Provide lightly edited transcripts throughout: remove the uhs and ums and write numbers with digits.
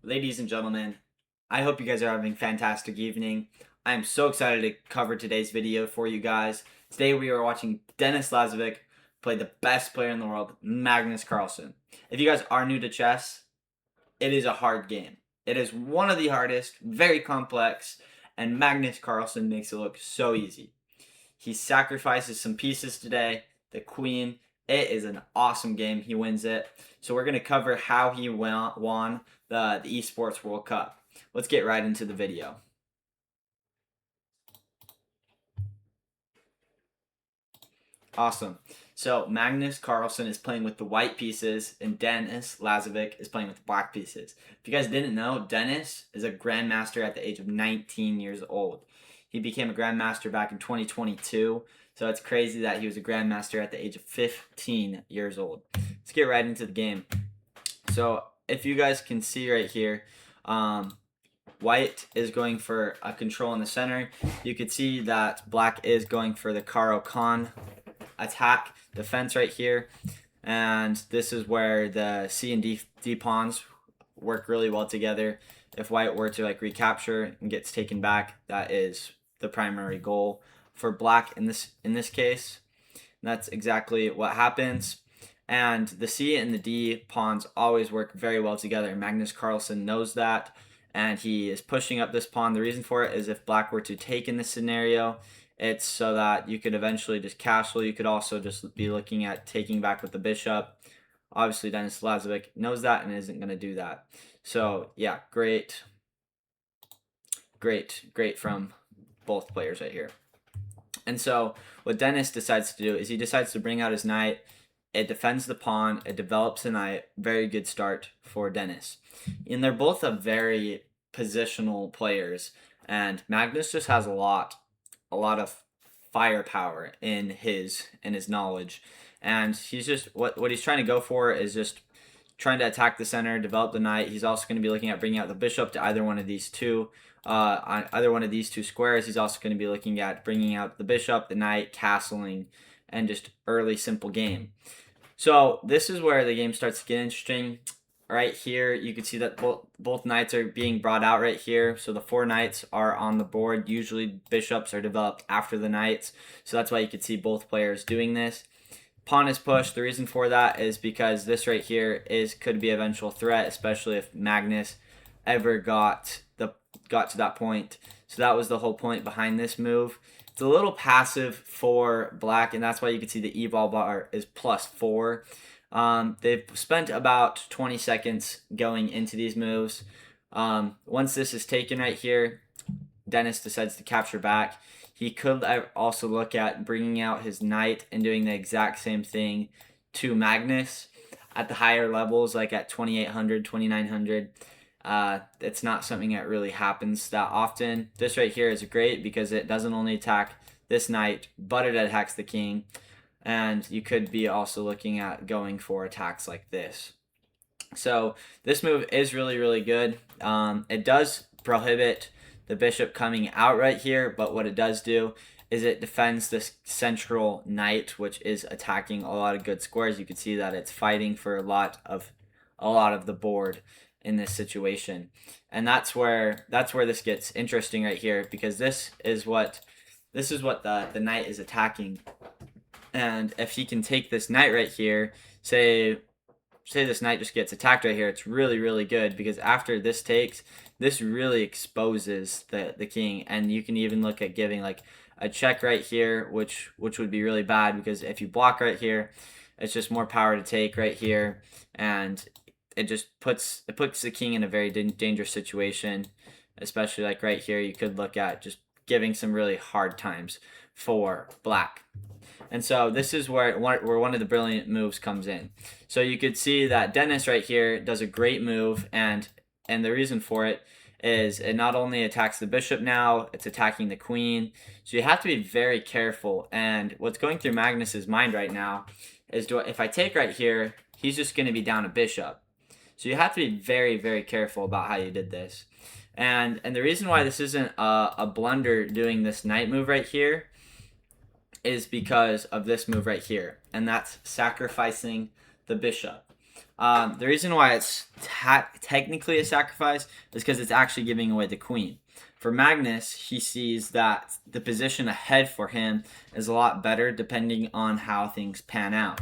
Ladies and gentlemen, I hope you guys are having a fantastic evening. I am so excited to cover today's video for you guys. Today we are watching Dennis Lazovic play the best player in the world, Magnus Carlsen. If you guys are new to chess, it is a hard game. It is one of the hardest, very complex, and Magnus Carlsen makes it look so easy. He sacrifices some pieces today. The queen. It is an awesome game. He wins it. So we're going to cover how he won the Esports World Cup. Let's get right into the video. Awesome. So Magnus Carlsen is playing with the white pieces, and Dennis Lazovic is playing with the black pieces. If you guys didn't know, Dennis is a grandmaster at the age of 19 years old. He became a grandmaster back in 2022, so it's crazy that he was a grandmaster at the age of 15 years old. Let's get right into the game. So if you guys can see right here, white is going for a control in the center. You could see that black is going for the Caro-Kann attack defense right here, and this is where the C and D pawns work really well together. If white were to like recapture and gets taken back, that is the primary goal for black in this case. That's exactly what happens. And the C and the D pawns always work very well together. Magnus Carlsen knows that, and he is pushing up this pawn. The reason for it is if black were to take in this scenario, it's so that you could eventually just castle. You could also just be looking at taking back with the bishop. Obviously, Dennis Lazovic knows that and isn't going to do that. So, yeah, great from both players right here. And so what Dennis decides to do is he decides to bring out his knight. It defends the pawn. It develops the knight. Very good start for Dennis. And they're both a very positional players. And Magnus just has a lot of firepower in his knowledge. And he's just what he's trying to go for is just trying to attack the center, develop the knight. He's also going to be looking at bringing out the bishop to either one of these two. On either one of these two squares, he's also going to be looking at bringing out the bishop, the knight, castling, and just early simple game. So this is where the game starts to get interesting. Right here, you can see that both knights are being brought out right here. So the 4 knights are on the board. Usually bishops are developed after the knights. So that's why you could see both players doing this. Pawn is pushed. The reason for that is because this right here could be an eventual threat, especially if Magnus ever got to that point. So that was the whole point behind this move. It's a little passive for black, and that's why you can see the evol bar is +4. They've spent about 20 seconds going into these moves. Once this is taken right here, Dennis decides to capture back. He could also look at bringing out his knight and doing the exact same thing to Magnus at the higher levels, like at 2800, 2900. It's not something that really happens that often. This right here is great because it doesn't only attack this knight, but it attacks the king. And you could be also looking at going for attacks like this. So this move is really, really good. It does prohibit the bishop coming out right here, but what it does do is it defends this central knight, which is attacking a lot of good squares. You can see that it's fighting for a lot of the board in this situation, and that's where this gets interesting right here, because this is what the knight is attacking. And if he can take this knight right here, say this knight just gets attacked right here, it's really, really good, because after this takes, this really exposes the king. And you can even look at giving like a check right here, which would be really bad, because if you block right here, it's just more power to take right here, and it just puts the king in a very dangerous situation. Especially like right here, you could look at just giving some really hard times for black. And so this is where one of the brilliant moves comes in. So you could see that Dennis right here does a great move, and the reason for it is it not only attacks the bishop now, it's attacking the queen. So you have to be very careful. And what's going through Magnus's mind right now is, if I take right here, he's just going to be down a bishop. So you have to be very, very careful about how you did this. And the reason why this isn't a blunder doing this knight move right here is because of this move right here, and that's sacrificing the bishop. The reason why it's technically a sacrifice is because it's actually giving away the queen. For Magnus, he sees that the position ahead for him is a lot better depending on how things pan out.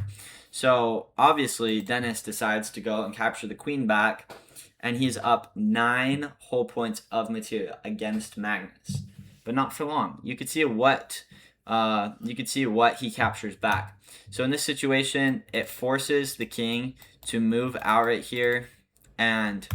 So obviously, Dennis decides to go and capture the queen back, and he's up 9 whole points of material against Magnus, but not for long. You could see what he captures back. So in this situation, it forces the king to move out right here and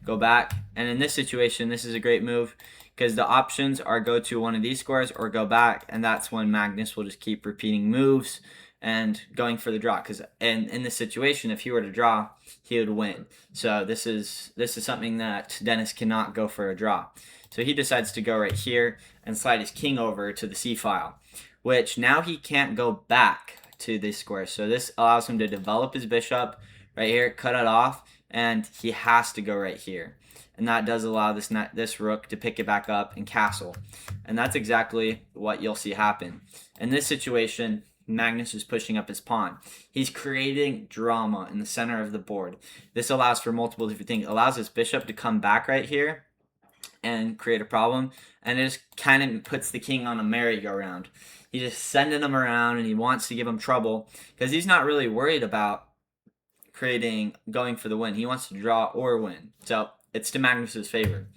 go back. And in this situation, this is a great move because the options are go to one of these squares or go back, and that's when Magnus will just keep repeating moves and going for the draw. Because in this situation, if he were to draw, he would win. So this is something that Dennis cannot go for a draw. So he decides to go right here and slide his king over to the c file, which now he can't go back to this square. So this allows him to develop his bishop right here, cut it off, and he has to go right here. And that does allow this rook to pick it back up and castle. And that's exactly what you'll see happen. In this situation, Magnus is pushing up his pawn. He's creating drama in the center of the board. This allows for multiple different things. It allows his bishop to come back right here and create a problem, and it just kind of puts the king on a merry-go-round. He's just sending him around, and he wants to give him trouble because he's not really worried about going for the win. He wants to draw or win. So it's to Magnus's favor.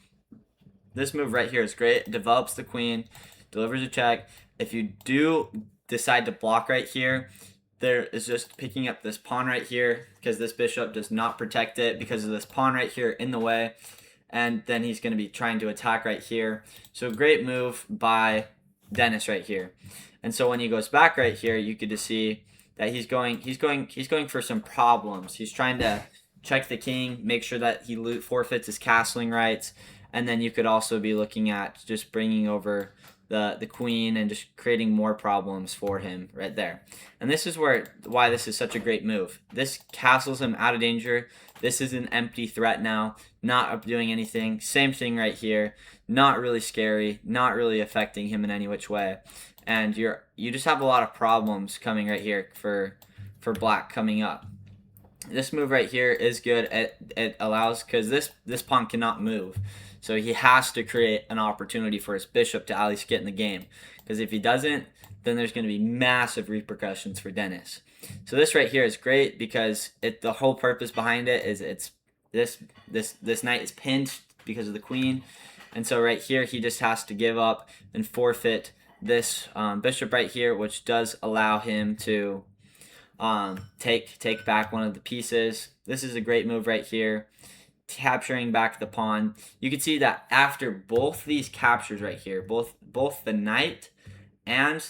This move right here is great. It develops the queen, delivers a check. If you do decide to block right here, there is just picking up this pawn right here because this bishop does not protect it because of this pawn right here in the way. And then he's going to be trying to attack right here. So great move by Dennis right here. And so when he goes back right here, you could just see that he's going for some problems. He's trying to check the king, make sure that he forfeits his castling rights, and then you could also be looking at just bringing over the queen and just creating more problems for him right there. And this is why this is such a great move. This castles him out of danger. This is an empty threat now, not doing anything. Same thing right here. Not really scary, not really affecting him in any which way. And you just have a lot of problems coming right here for black coming up. This move right here is good. It allows, because this pawn cannot move. So he has to create an opportunity for his bishop to at least get in the game. Because if he doesn't, then there's going to be massive repercussions for Dennis. So this right here is great because the whole purpose behind it is this knight is pinned because of the queen. And so right here, he just has to give up and forfeit this bishop right here, which does allow him to take back one of the pieces. This is a great move right here, capturing back the pawn. You can see that after both these captures right here, both the knight and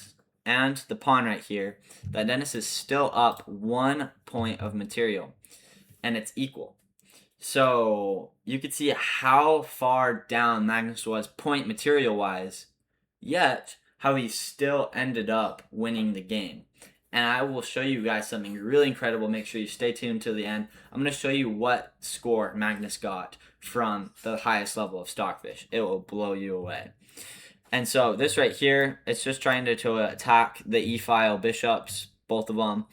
the pawn right here, that Dennis is still up 1 point of material, and it's equal. So you could see how far down Magnus was point material wise, yet how he still ended up winning the game. And I will show you guys something really incredible. Make sure you stay tuned to the end. I'm going to show you what score Magnus got from the highest level of Stockfish. It will blow you away. And so this right here, it's just trying to attack the e-file bishops, both of them.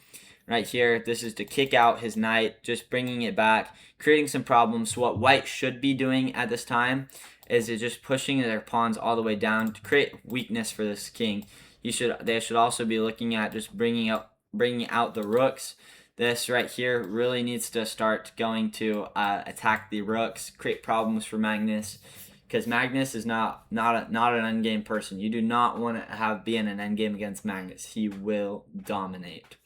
Right here, this is to kick out his knight, just bringing it back, creating some problems. So what white should be doing at this time is just pushing their pawns all the way down to create weakness for this king. They should also be looking at just bringing out the rooks. This right here really needs to start going to attack the rooks, create problems for Magnus, because Magnus is not an endgame person. You do not want to be in an endgame against Magnus. He will dominate.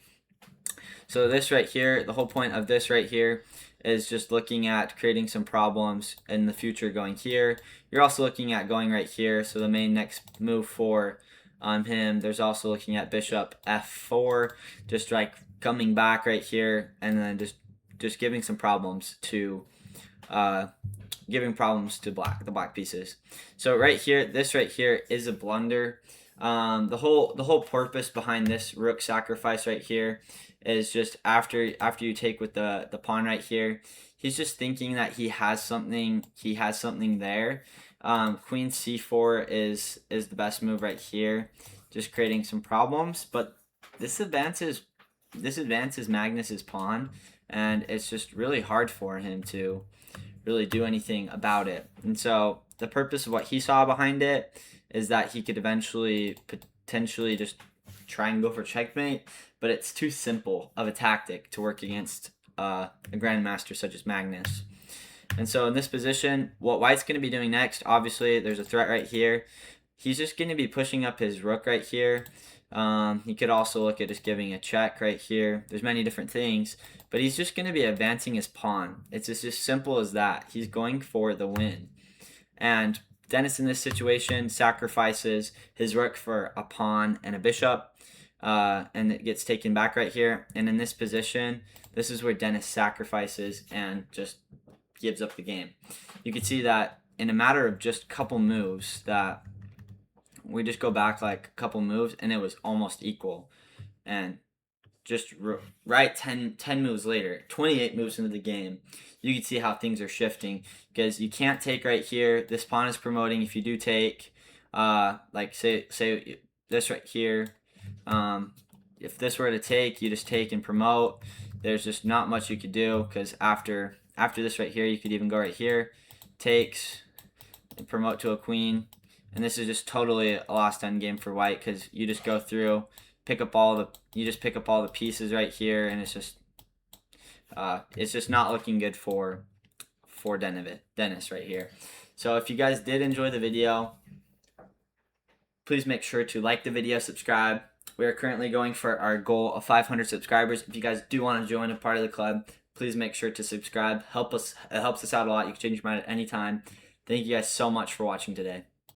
So this right here, the whole point of this right here is just looking at creating some problems in the future going here. You're also looking at going right here. So the main next move for him, there's also looking at bishop f4, just like coming back right here, and then just giving some problems to the black pieces. So right here, this right here is a blunder. The whole purpose behind this rook sacrifice right here is just after you take with the pawn right here, he's just thinking that he has something there. Queen c4 is the best move right here, just creating some problems, but this advances Magnus's pawn and it's just really hard for him to really do anything about it. And so the purpose of what he saw behind it is that he could eventually potentially just try and go for checkmate, but it's too simple of a tactic to work against a grandmaster such as Magnus. And so in this position, what White's going to be doing next, obviously there's a threat right here. He's just going to be pushing up his rook right here. He could also look at just giving a check right here. There's many different things, but he's just going to be advancing his pawn. It's just as simple as that. He's going for the win. And Dennis in this situation sacrifices his rook for a pawn and a bishop, and it gets taken back right here. And in this position, this is where Dennis sacrifices and just gives up the game. You can see that in a matter of just a couple moves that we just go back like a couple moves and it was almost equal. And just right 10 moves later, 28 moves into the game, you can see how things are shifting because you can't take right here. This pawn is promoting. If you do take, like say this right here, if this were to take, you just take and promote. There's just not much you could do because after this right here, you could even go right here, takes, and promote to a queen. And this is just totally a lost endgame for White because you just go through, pick up all the pieces right here, and it's just not looking good for Dennis right here. So if you guys did enjoy the video, please make sure to like the video, subscribe. We are currently going for our goal of 500 subscribers. If you guys do want to join a part of the club, please make sure to subscribe. It helps us out a lot. You can change your mind at any time. Thank you guys so much for watching today.